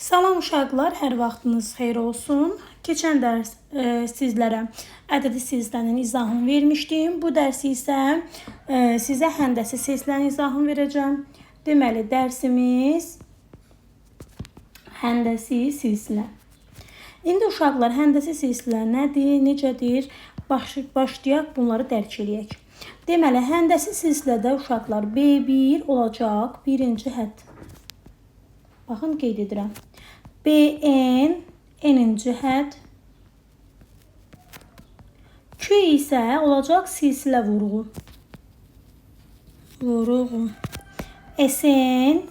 Salam uşaqlar, hər vaxtınız xeyir olsun. Keçən dərs sizlərə ədədi silsilənin izahını vermişdim. Bu dərsi isə sizə həndəsi silsilənin izahını verəcəm. Deməli, dərsimiz həndəsi silsilə. İndi uşaqlar, həndəsi silsilə nədir, necədir? Başlayaq bunları dərk eləyək. Deməli, həndəsi silsilədə uşaqlar B1 olacaq birinci hədd. Baxın, qeyd edirəm. BN n-ci hədd. Q isə olacaq silsilə vurğu. SN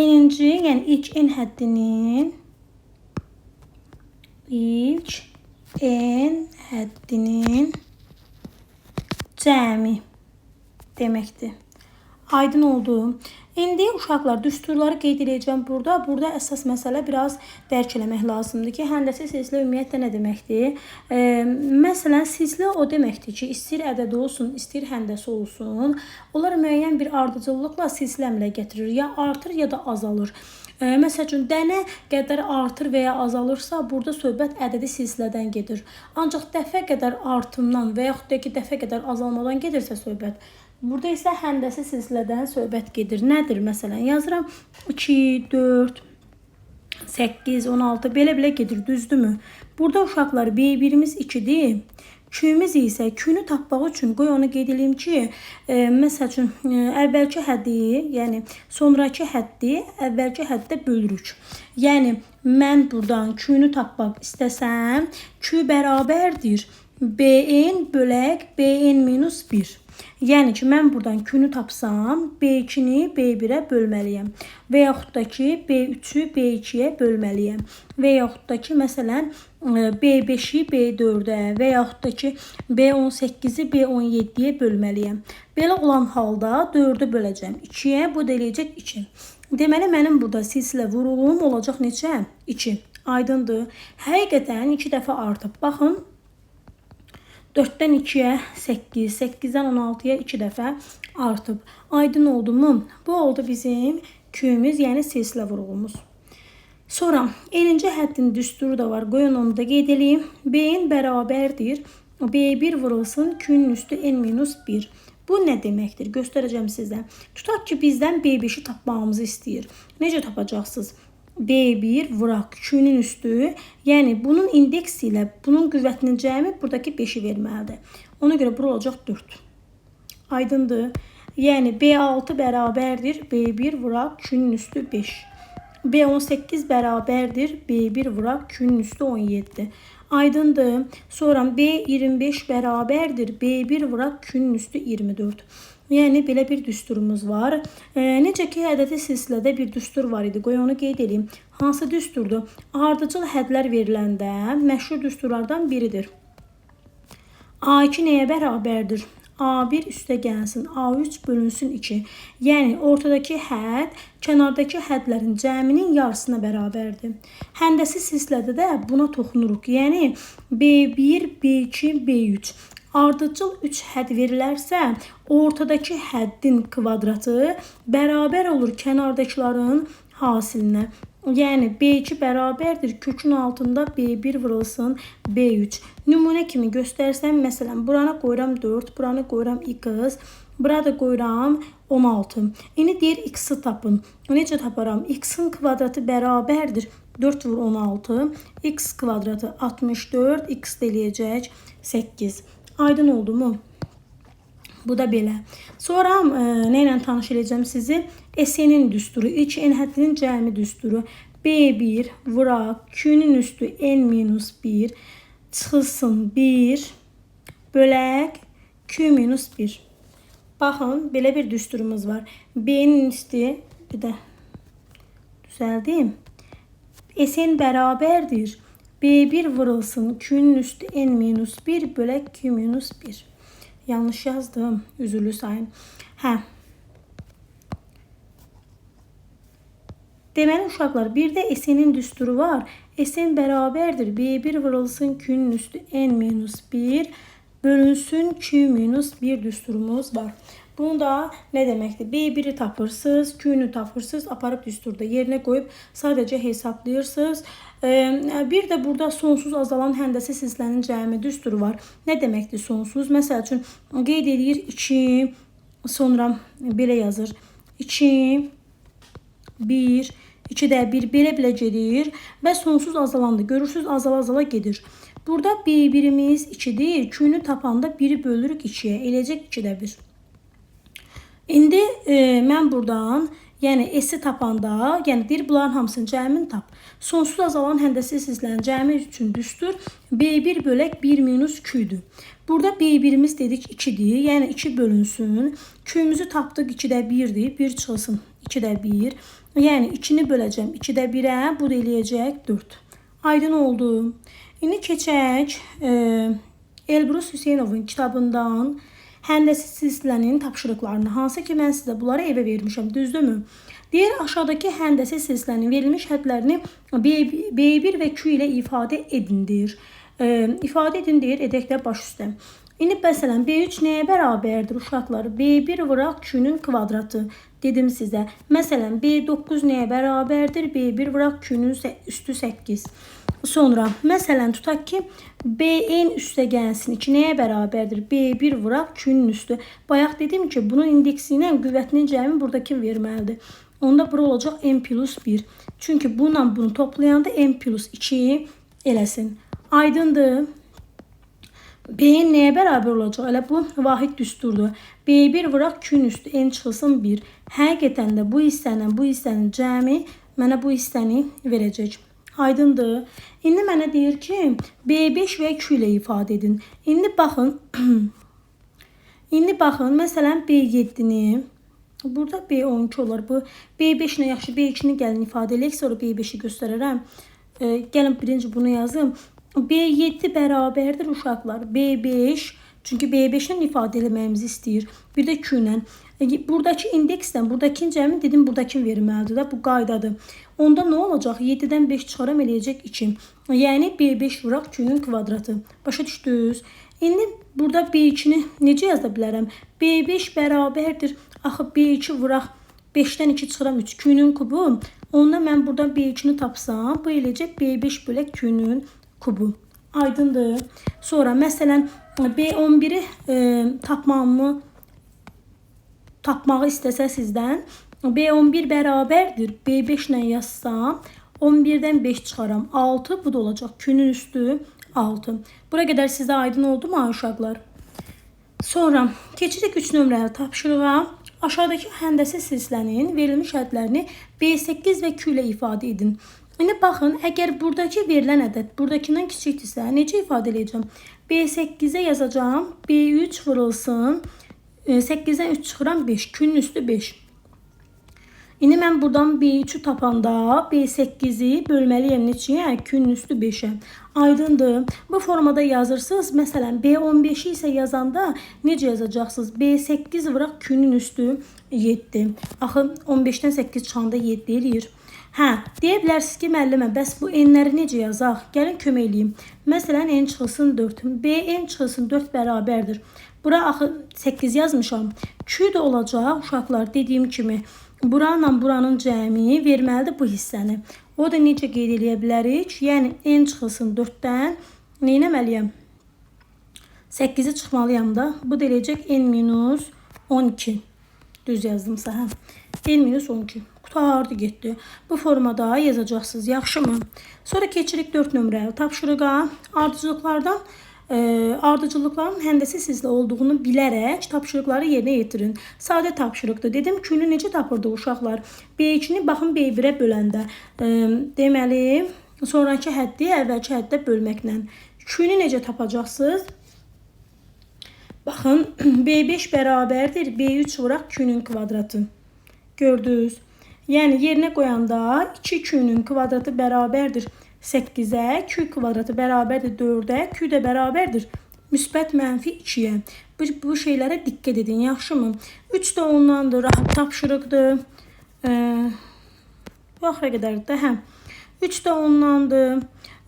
n-ci, yəni ilk n həddinin cəmi deməkdir. Aydın oldu. İndi uşaqlar düsturları qeyd edəcəm burada. Burada əsas məsələ biraz dərk eləmək lazımdır ki, həndəsi silsilə ümumiyyətlə nə deməkdir? Məsələn, silsilə o deməkdir ki, istəyir ədədi olsun, istəyir həndəsi olsun. Onlar müəyyən bir ardıcıllıqla silsilə əmələ gətirir. Ya artır, ya da azalır. Məsəl üçün, dənə qədər artır və ya azalırsa, burada söhbət ədədi silsilədən gedir. Ancaq dəfə qədər artımdan və yaxud da ki, dəfə qədər azalmadan gedirsə söhbət, burada isə həndəsi silsilədən söhbət gedir. Nədir? Məsələn, yazıram 2, 4, 8, 16, belə gedir, düzdürmü? Burada uşaqlar B1-imiz 2-dir. Q-miz isə Q-nü tapmaq üçün qoy onu qeyd edeyim ki, məsəl üçün, əvvəlki həddi, yəni sonraki həddi əvvəlki həddə bölürük. Yəni, mən buradan Q-nü tapmaq istəsəm, Q bərabərdir BN bölək BN minus 1. Yəni ki, mən buradan Q-nü tapsam, B2-ni B1-ə bölməliyəm. Və yaxud da ki, B3-ü B2-yə bölməliyəm. Və yaxud da ki, məsələn, B5-i B4-ə və yaxud da ki, B18-i B17-yə bölməliyəm. Belə olan halda 4-ü böləcəm 2-yə, bu da eləyəcək 2. Deməli, mənim burada silsilə vurğum olacaq neçə? 2. Aydındır. Həqiqətən 2 dəfə artıb. Baxın. 4-dən 2-yə 8, 8-dən 16-ya 2 dəfə artıb. Aydın oldu mu? Bu oldu bizim Q-miz, yəni silsilə vurğumuz. Sonra, n-ci həddin düsturu da var. Qoyun onu da qeyd edeyim. B-n bərabərdir. B1 vurulsun Q-nin üstü n-1. Bu nə deməkdir? Göstərəcəm sizə. Tutaq ki, bizdən B5-i tapmağımızı istəyir. Necə tapacaqsınız? B1 vuraq Q-nin üstü, yəni bunun indeksi ilə bunun qüvvətinin cəmi buradakı 5-i verməlidir. Ona görə bura olacaq 4. Aydındır. Yəni B6 bərabərdir B1 vuraq Q-nin üstü 5. B18 bərabərdir B1 vuraq Q-nin üstü 17. Aydındır. Sonra B25 bərabərdir B1 vuraq Q-nin üstü 24. Yəni, belə bir düsturumuz var. Necə ki, ədədi silsilədə bir düstur var idi. Qoy onu qeyd edeyim. Hansı düsturdur? Ardıcıl hədlər veriləndə məşhur düsturlardan biridir. A2 nəyə bərabərdir? A1 üstə gəlsin. A3 bölünsün 2. Yəni, ortadakı hədd kənardakı hədlərin cəminin yarısına bərabərdir. Həndəsi silsilədə də buna toxunuruq. Yəni, B1, B2, B3. Ardıcıl 3 hədd verilərsə, ortadakı həddin kvadratı bərabər olur kənardakıların hasilinə. Yəni, B2 bərabərdir kökün altında B1 vurulsun B3. Nümunə kimi göstərsəm, məsələn, buranı qoyuram 4, buranı qoyuram x, burada qoyuram 16. İndi deyir, x-i tapın. Necə taparam? X-in kvadratı bərabərdir 4 vur 16, x kvadratı 64, x eləyəcək 8. Aydın oldu mu? Bu da belə. Sonra nə ilə tanış edəcəm sizi? SN-in düsturu, ilk n həddinin cəmi düsturu. B1 vuraq Q-nin üstü n-1 çıxılsın 1 bölək Q-1. Baxın, belə bir düsturumuz var. B-nin üstü, bir də düzəldim. SN bərabərdir. B1 vurulsun Q-nin üstü n-1 bölək Q-1. Yanlış yazdım. Üzürlü sayın. Deməli, uşaqlar, bir də SN-in düsturu var. SN bərabərdir. B1 vurulsun Q-nin üstü n-1 bölünsün Q-1 düsturumuz var. Bunu da ne deməkdir? B1'i tapırsınız, Q'nu tapırsınız, aparıb düsturda yerinə qoyub sadəcə hesablayırsınız. Bir də burada sonsuz azalan həndəsə silsilənin cəmi düsturu var. Nə deməkdir sonsuz? Məsəl üçün qeyd edir 2, sonra belə yazır. 2, 1, 2'də 1 belə gedir və sonsuz azalandır. Görürsünüz, azala gedir. Burada B1'imiz 2'dir. Q'nu tapanda 1'i bölürük 2'yə. Eləcək 2'də 1. İndi mən buradan, yəni S-i tapanda, yəni deyir bunların hamısının cəmini tap. Sonsuz azalan həndəsə silsilənin cəmi üçün düstur B1 bölək 1 minus Q'dur. Burada B1'imiz dedik 2'dir. Yəni 2 bölünsün. Q'ümüzü tapdıq 2'də 1'dir. 1 çıxılsın 2'də 1. Yəni 2'ni böləcəm 2'də 1'ə. Bu da eləyəcək 4. Aydın oldu. İndi keçək Elbrus Hüseynovun kitabından həndəsə silsilənin tapşırıqlarını. Hansı ki mən sizə bunları evə vermişəm. Düzdürmü? Deyir aşağıdakı həndəsə silsilənin verilmiş hədlərini B1 və Q ilə ifadə edin deyir. İfadə edin deyir. Edək də baş üstə. İndi məsələn B3 nəyə bərabərdir uşaqlar? B1 vıraq Q'nun kvadratı. Dedim sizə. Məsələn B9 nəyə bərabərdir? B1 vıraq Q'nun üstü 8. Sonra məsələn tutaq ki Bn üstə gəlsin 2 nəyə bərabərdir? B1 vuraq Q'nun üstü. Bayaq dedim ki bunun indeksi ilə qüvvətinin cəmi buradakı verməlidir. Onda bura olacaq n plus 1. Çünki bununla bunu toplayanda n plus 2 eləsin. Aydındır. Bn nəyə bərabər olacaq? Elə bu vahid düsturdur. B1 vuraq Q'nun üstü n çıxılsın 1. Həqiqətən də bu hissənin cəmi mənə bu hissəni verəcək. Aydındır. İndi mənə deyir ki B5 və Q ilə ifadə edin. İndi baxın. Məsələn B7'ni burada B12 olar. Bu B5 ilə yaxşı B2'ni gəlin ifadə edək. Sonra B5'i göstərərəm. Gəlin birinci bunu yazım. B7 bərabərdir uşaqlar. B5. Çünki B5 ilə ifadə eləməyimizi istəyir. Bir də Q ilə. Buradakı indeksdən buradakı cəmi dedim buradakı verməlidir də. Bu qaydadır. Onda nə olacaq? 7'dən 5 çıxaram eləyəcək 2. Yəni B5 vuraq Q'nun kvadratı. Başa düşdünüz? İndi burada B2'ni necə yaza bilərəm? B5 bərabərdir. Axı B2 vuraq 5'dən 2 çıxaram 3. Q'nun kubu. Onda mən burada B2'ni tapsam bu eləyəcək B5 bölək Q'nun kubu. Aydındır. Sonra məsələn B11'i tapmağı istəsə sizdən B11 bərabərdir. B5 ilə yazsam 11'dən 5 çıxaram 6. Bu da olacaq Q'nun üstü 6. Bura qədər sizə aydın oldu mu uşaqlar? Sonra keçirik 3 nömrəli tapşırığa. Aşağıdakı həndəsə silsilənin verilmiş hədlərini B8 və Q ilə ifadə edin. İndi baxın, əgər buradakı verilən ədəd buradakindən kiçikdirsə necə ifadə edəcəm? B8'e yazacağım. B3 vurulsun. 8'den 3 çıxıram 5. Q'nun üstü 5. İndi mən buradan B3'ü tapanda B8'i bölməliyəm neçəyə? Q'nun üstü 5'ə. Aydındır. Bu formada yazırsınız. Məsələn B15'i isə yazanda necə yazacaqsınız? B8 vuraq Q'nun üstü 7. Axı 15'dən 8 çıxanda 7 eləyir. Deyə bilərsiniz ki, müəllimə, bəs bu n-ləri necə yazaq? Gəlin kömək eləyim. Məsələn, n çıxılsın 4. Bn çıxılsın 4 bərabərdir. Bura axı 8 yazmışam. Q da olacaq, uşaqlar, dediyim kimi. Buranla buranın cəmi verməlidir bu hissəni. O da necə qeyd edə bilərik? Yəni, n çıxılsın 4'dən nə etməliyəm? 8'i çıxmalıyam da. Bu da eləyəcək n minus 12. Düz yazdımsa, n minus 12. Qutardı getdi. Bu formada yazacaqsınız. Yaxşımı? Sonra keçirik 4 nömrəli tapşırığa. Ardıcıllıqların həndəsə silsilə olduğunu bilərək tapşırıqları yerinə yetirin. Sadə tapşırıqdır. Dedim Q'nu necə tapırdıq uşaqlar? B2'ni baxın B1'ə böləndə. Deməli, sonraki həddi əvvəlki həddə bölməklə. Q'nu necə tapacaqsınız? Baxın, B5 bərabərdir. B3 vuraq Q'nun kvadratı. Gördünüz? Yəni yerinə qoyanda 2 Q'nun kvadratı bərabərdir 8'ə, Q kvadratı bərabərdir 4'ə, Q də bərabərdir müsbət mənfi 2'yə. Bu şeylərə diqqət edin, yaxşımı? 3 də ondandır, rahat tapşırıqdır. Vaxta qədərdir də, 3 də ondandır.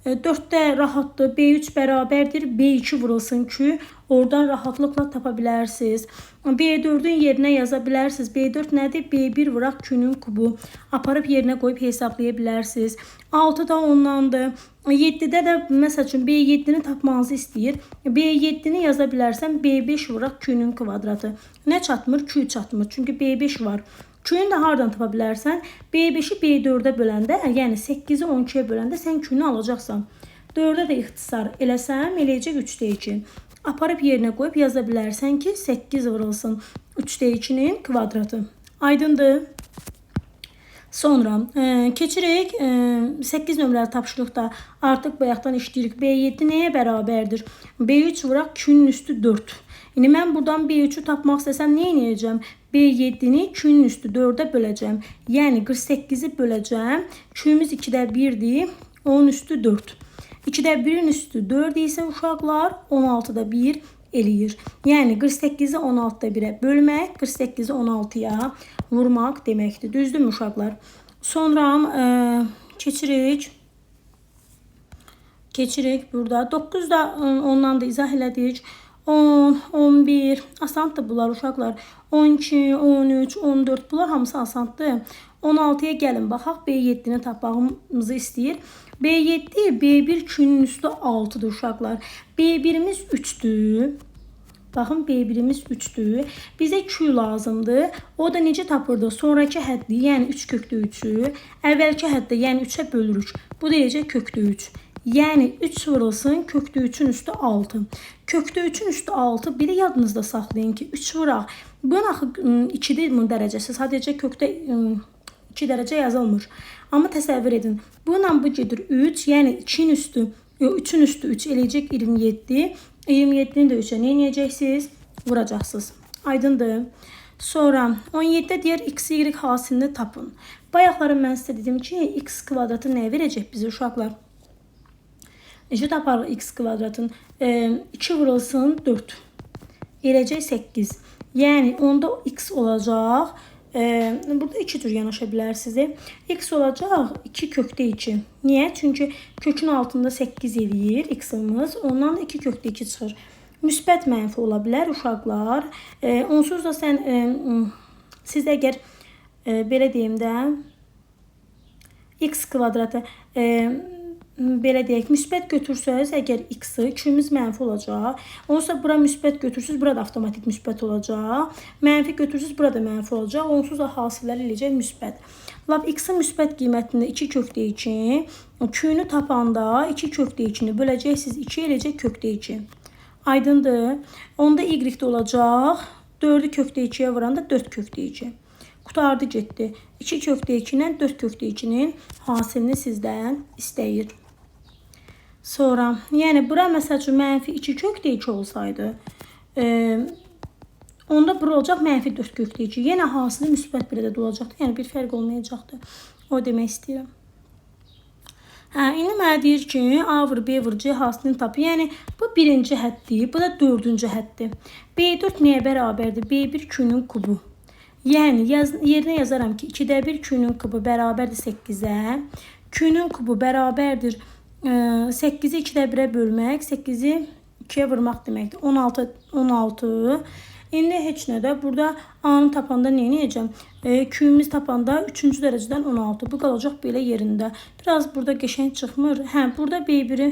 4'də rahatdır. B3 bərabərdir. B2 vurulsun ki, oradan rahatlıqla tapa bilərsiniz. B4'ün yerinə yaza bilərsiniz. B4 nədir? B1 vuraq Q-nün kubu. Aparıb yerinə qoyub hesablaya bilərsiniz. 6 da ondandır. 7'də də məsəl üçün B7'ni tapmanızı istəyir. B7'ni yaza bilərsən. B5 vuraq Q-nün kvadratı. Nə çatmır? Q çatmır. Çünki B5 var. Q-nü də hardan tapa bilərsən? B5'i B4'ə böləndə, yəni 8'i 12'yə böləndə sən Q-nü alacaqsan. 4'ə də ixtisar eləsəm, eləyəcək 3'də 2. Aparıb yerinə qoyub yaza bilərsən ki, 8 vurulsun 3'də 2'nin kvadratı. Aydındır. Sonra keçirik 8 nömrəli tapşırıqda artıq bayaqdan işləyirik. B7 nəyə bərabərdir? B3 vuraq Q-nün üstü 4. İndi mən buradan B3'ü tapmaq istəsəm nə edəcəm? B7'ni Q-nün üstü 4'ə böləcəm. Yəni 48'i böləcəm. Q-miz 2'də 1'dir. Onun üstü 4. 2'də 1'in üstü 4 isə uşaqlar 16'da 1 eləyir. Yəni 48'i 16'da 1'ə bölmək, 48'i 16'ya vurmaq deməkdir. Düzdürmü uşaqlar? Sonra keçirik burada. 9 da ondan da izah elədik. 10, 11, asandır bunlar uşaqlar. 12, 13, 14 bunlar hamısı asandır. 16'ya gəlin baxaq. B7'ni tapmağımızı istəyir. B7, B1 Q-nün üstü 6'dır uşaqlar. B1'imiz 3'dür. Baxın, B1'imiz 3'dür. Bizə Q lazımdır. O da necə tapırdı? Sonraki həddi, yəni 3 kökdə 3'ü. Əvvəlki həddə, yəni 3'ə bölürük. Bu deyəcək kökdə 3. Yəni 3 vurulsun kökdə 3'ün üstü 6. Kökdə 3'ün üstü 6. Bir də yadınızda saxlayın ki, 3 vuraq. Bunun axı 2'dir bunun dərəcəsi. Sadəcə kökdə 2 dərəcə yazılmır. Amma təsəvvür edin. Bununla bu gedir 3. Yəni 2'nin üstü, 3'ün üstü 3 eləyəcək 27. 27'ni də 3'ə nə edəcəksiniz? Vuracaqsınız. Aydındır. Sonra 17'də deyir x, y hasilini tapın. Bayaqları mən sizə dedim ki, x kvadratı nə verəcək bizə uşaqlar? Necə taparıq x kvadratın? 2 vurulsun 4. Eləcək 8. Yəni onda x olacaq. Burada 2 tür yanaşa bilərsiniz. X olacaq 2 kökdə 2. Niyə? Çünki kökün altında 8 eləyir x-imiz. Ondan da 2 kökdə 2 çıxır. Müsbət mənfi ola bilər uşaqlar. Onsuz da siz əgər belə deyim də x kvadratı belə deyək, müsbət götürsəz, əgər x-i, Q-miz mənfi olacaq. Onsa bura müsbət götürsüz, burada avtomatik müsbət olacaq. Mənfi götürsüz, burada mənfi olacaq. Onsuz da hasillər eləyəcək müsbət. Lap x-in müsbət qiymətində 2 kökdə 2. Q-nü tapanda 2 kökdə 2-ni böləcəksiniz, 2 eləyəcək kökdə 2. Aydındır. Onda y-də olacaq. 4'ü kökdə 2'yə vuranda 4 kökdə 2. Qutardı getdi. 2 kökdə 2 ilə 4 kökdə 2'nin hasilini sizdən istəyir. Sonra, yəni bura məsəl üçün mənfi 2 kökdə 2 olsaydı, onda bura olacaq mənfi 4 kökdə 2. Yenə hasili müsbət bir ədəd olacaqdı. Yəni bir fərq olmayacaqdı. O demək istəyirəm. İndi mənə deyir ki, A vur, B vur, C hasilini tap. Yəni bu birinci həddir, bu da dördüncü həddir. B4 nəyə bərabərdir? B1 Q-nün kubu. Yəni yerinə yazaram ki, 2'də 1 Q-nün kubu bərabərdir 8'ə. Q-nün kubu bərabərdir 8'i 2'də 1'ə bölmək, 8'i 2'yə vurmaq deməkdir. 16. İndi heç nə də burada A-nı tapanda nə edəcəm? Q-miz tapanda 3-cü dərəcədən 16. Bu qalacaq belə yerində. Biraz burada qəşəng çıxmır. Burada B1'i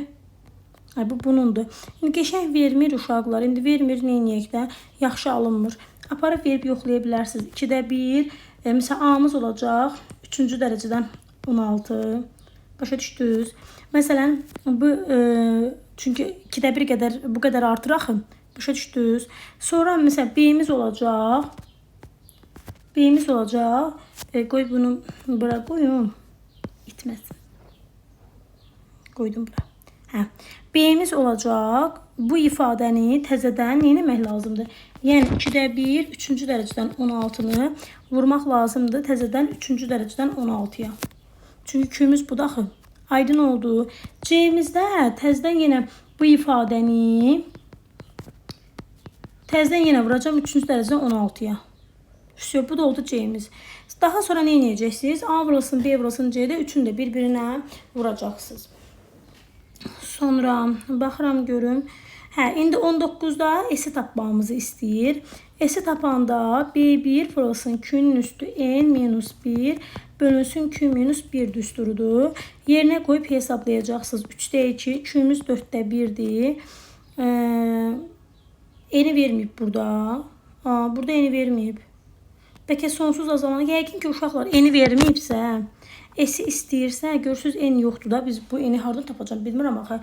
bu bunundur. İndi qəşəng vermir uşaqlar. İndi vermir, nə edək də? Yaxşı alınmır. Aparıb verib yoxlaya bilərsiniz. 2'də 1, məsələn A-mız olacaq 3-cü dərəcədən 16. Başa düşdünüz? Məsələn, bu çünki 2'də 1 qədər bu qədər artır axı. Başa düşdünüz? Sonra məsələn B-miz olacaq. B-miz olacaq. Qoy bunu bura qoyum. İtməsin. Qoydum bura. B-miz olacaq. Bu ifadəni təzədən nə etmək lazımdır? Yəni 2'də 1, 3-cü dərəcədən 16'nı vurmaq lazımdır. Təzədən 3-cü dərəcədən 16'ya. Çünki Q-miz bu daxı. Aydın oldu. C-mizdə təzədən yenə bu ifadəni təzədən yenə vuracağım 3-cü dərəcədən 16'ya. Bu da oldu C-miz. Daha sonra nə edəcəksiniz? A vurulsun, B vurulsun, C-də 3'ünü də bir-birinə vuracaqsınız. Sonra baxıram görüm. Hə, indi 19-da S-i tapmamızı istəyir. S-i tapanda B1 vurulsun Q-nin üstü N minus 1 bölünsün Q minus 1 düsturudur. Yerinə qoyub hesablayacaqsınız. 3'də 2, Q-miz 4'də 1'dir. N'i verməyib burada. Burada N'i verməyib. Bəlkə sonsuz azalan. Yəqin ki, uşaqlar N'i verməyibsə, S-i istəyirsə, görürsünüz N yoxdur da. Biz bu N'i hardan tapacağım bilmirəm axı.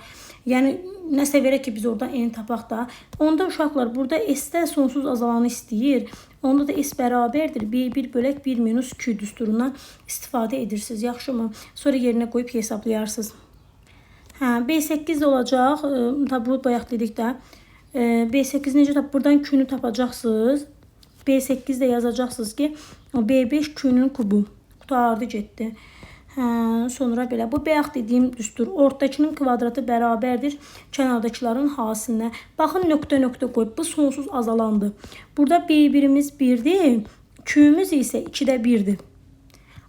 Yəni nəsə verək ki, biz oradan N tapaq da. Onda uşaqlar burada S-də sonsuz azalanı istəyir. Onda da S bərabərdir. B1 bölək 1 minus Q düsturundan istifadə edirsiniz. Yaxşımı? Sonra yerinə qoyub hesaplayarsınız. Hə, B8 olacaq. Tabi bu bayaq dedik də. B8 necə tap? Buradan Q-nü tapacaqsınız. B8'də yazacaqsınız ki, B5 Q-nün kubu. Qutardı getdi. Sonra belə. Bu bayaq dediyim düstur. Ortadakının kvadratı bərabərdir kənardakilərin hasilinə. Baxın, nöqtə qoyub. Bu sonsuz azalandı. Burada B1'imiz 1'dir. Q-miz isə 2'də 1'dir.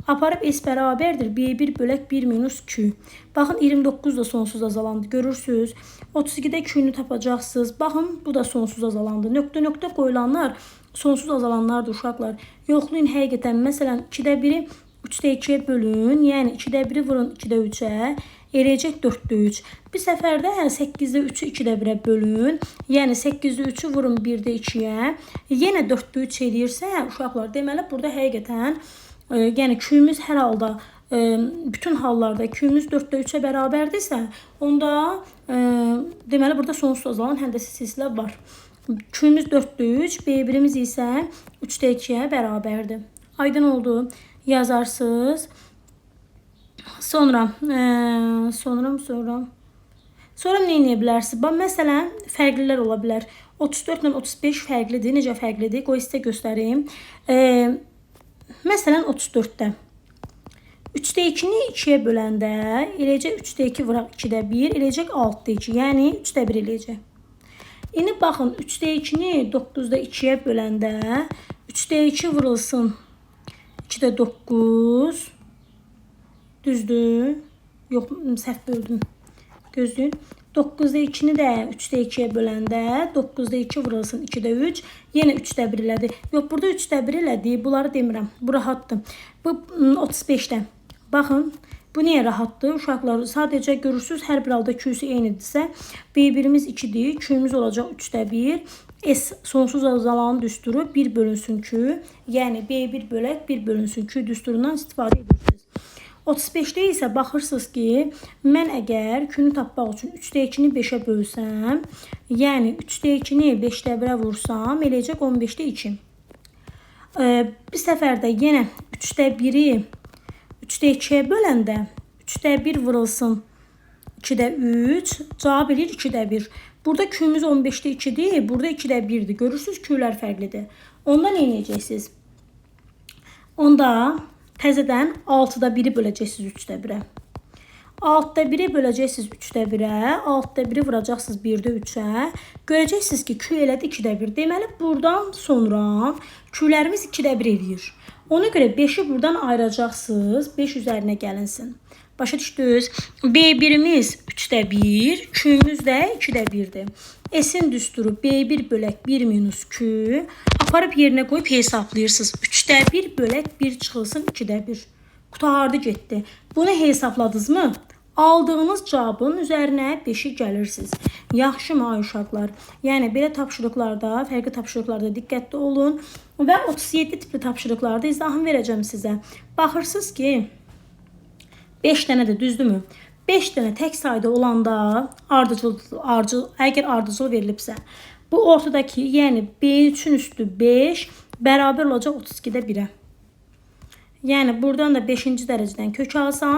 Aparıb S bərabərdir. B1 bölək 1 minus Q. Baxın, 29 da sonsuz azalandı. Görürsünüz. 32'də Q-nü tapacaqsınız. Baxın, bu da sonsuz azalandı. Nöqtə qoyulanlar sonsuz azalanlardır uşaqlar. Yoxlayın həqiqətən. Məsələn, 2'də 1'i 3'də 2'yə bölün. Yəni 2'də 1'i vurun 2'də 3'ə. Eləyəcək 4'də 3. Bir səfərdə 8'də 3'ü 2'də 1'ə bölün. Yəni 8'də 3'ü vurun 1'də 2'yə. Yenə 4'də 3 eləyirsə, uşaqlar, deməli burada həqiqətən yəni Q-miz hər halda bütün hallarda Q-miz 4'də 3'ə bərabərdirsə, onda deməli burada sonsuz azalan həndəsi silsilə var. Q-miz 4'də 3, B1'imiz isə 3'də 2'yə bərabərdir. Aydın oldu. Yazarsınız. Sonra nə edə bilərsiniz? Məsələn, fərqlilər ola bilər. 34 ilə 35 fərqlidir. Necə fərqlidir? Qoy sizə göstəreyim. Məsələn, 34'də 3'də 2'ni 2'yə böləndə eləyəcək 3'də 2 vuraq 2'də 1 eləyəcək 6'da 2. Yəni 3'də 1 eləyəcək. İndi baxın, 3'də 2'ni 9'da 2'yə böləndə 3'də 2 vurulsun 2'də 9. Düzdür? Yox, səhv böldüm. Gözləyin. 9'da 2'ni də 3'də 2'yə böləndə 9'da 2 vurulsun 2'də 3. Yenə 3'də 1 elədi. Yox, burada 3'də 1 elədi. Bunları demirəm. Bu rahatdır. Bu 35'də. Baxın, bu niyə rahatdır? Uşaqlar, sadəcə görürsünüz, hər bir halda Q-sü eynidirsə, B1'imiz 2'dir, Q-miz olacaq 3'də 1. S sonsuz azalanın düsturu 1 bölünsün Q. Yəni B1 bölək 1 bölünsün Q düsturundan istifadə edirsiniz. 35'də isə baxırsınız ki, mən əgər Q-nü tapmaq üçün 3'də 2'ni 5'ə bölsəm, yəni 3'də 2'ni 5'də 1'ə vursam, eləyəcək 15'də 2. Bir səfərdə yenə 3'də 1'i 3'də 2'yə böləndə 3'də 1 vurulsun 2'də 3, cavab eləyir 2'də 1. Burada Q-miz 15'də 2'dir, burada 2'də 1'dir. Görürsünüz, Q-lər fərqlidir. Onda nə edəcəksiniz? Onda təzədən 6'da 1'i böləcəksiniz 3'də 1'ə. 6'da 1'i böləcəksiniz 3'də 1'ə. 6'da 1'i vuracaqsınız 1'də 3'ə. Görəcəksiniz ki, Q elədi 2'də 1. Deməli, buradan sonra Q-lərimiz 2'də 1 eləyir. Ona görə 5'i buradan ayıracaqsınız. 5 üzərinə gəlinsin. Başa düşdünüz? B1'imiz 3'də 1, Q-miz də 2'də 1'dir. S-in düsturu B1 bölək 1 minus Q. Aparıb yerinə qoyub hesablayırsınız. 3'də 1 bölək 1 çıxılsın 2'də 1. Qutardı getdi. Bunu hesabladınız mı? Aldığınız cavabın üzərinə 5'i gəlirsiniz. Yaxşımı ay uşaqlar? Yəni belə tapşırıqlarda, fərqli tapşırıqlarda diqqətli olun və 37 tipli tapşırıqlarda izahını verəcəm sizə. Baxırsınız ki, 5 dənə də düzdürmü? 5 dənə tək sayda olanda əgər ardıcıl verilibsə, bu ortadakı, yəni B3'ün üstü 5 bərabər olacaq 32'də 1'ə. Yəni buradan da 5-ci dərəcədən kök alsam